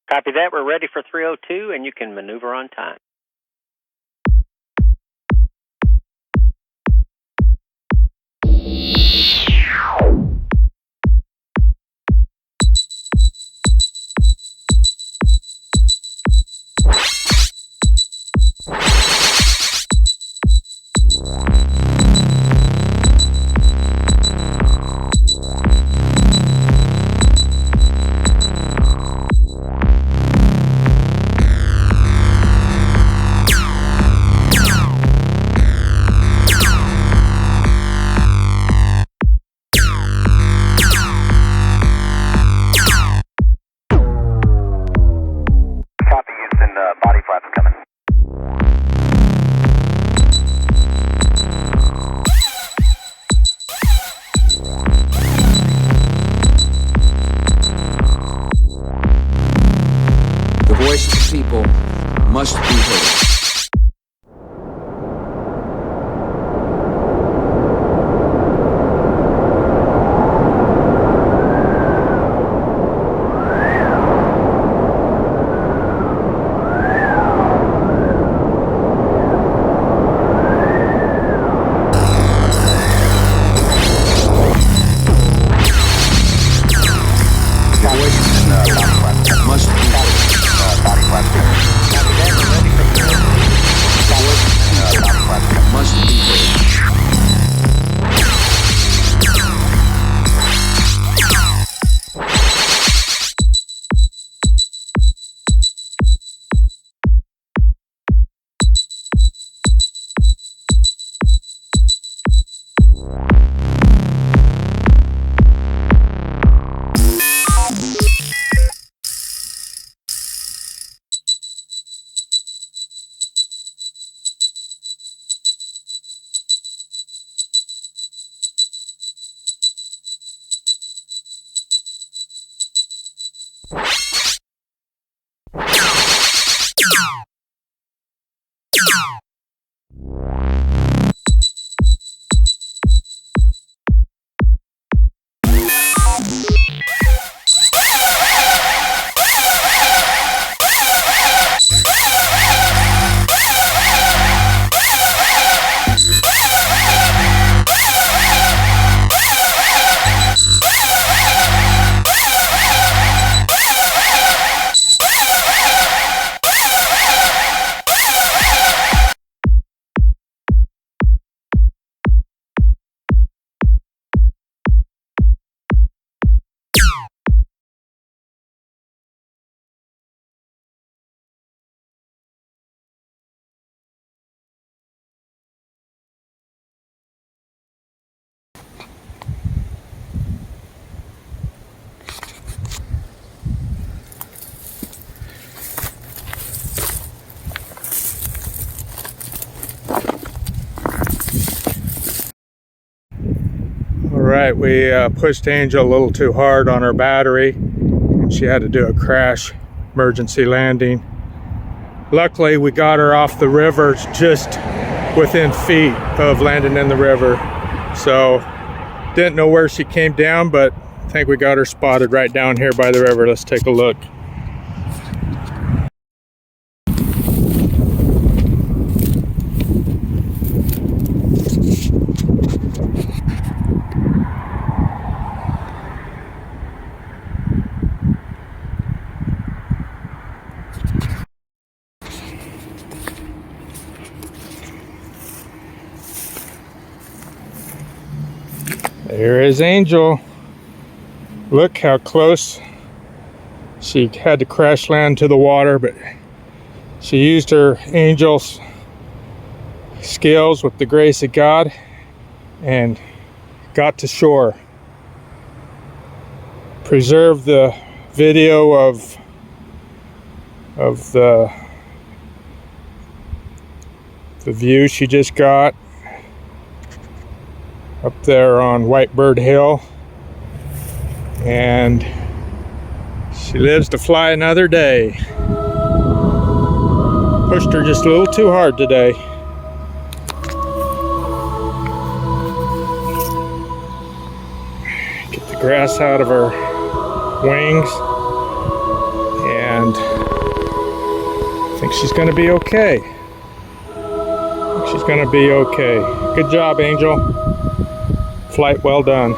Copy that. We're ready for 302, and you can maneuver on time. Body flaps coming. The voice of the people must be heard. Alright, we pushed Angel a little too hard on her battery and she had to do a crash emergency landing. Luckily we got her off the river just within feet of landing in the river, so didn't know where she came down, but I think we got her spotted right down here by the river. Let's take a look. There is Angel. Look how close. She had to crash land to the water, but she used her Angel's skills with the grace of God and got to shore. Preserved the video of the view she just got up there on Whitebird Hill, and she lives to fly another day. Pushed her just a little too hard today. Get the grass out of her wings, and and I think she's going to be okay. She's going to be okay. Good job, Angel. Flight well done.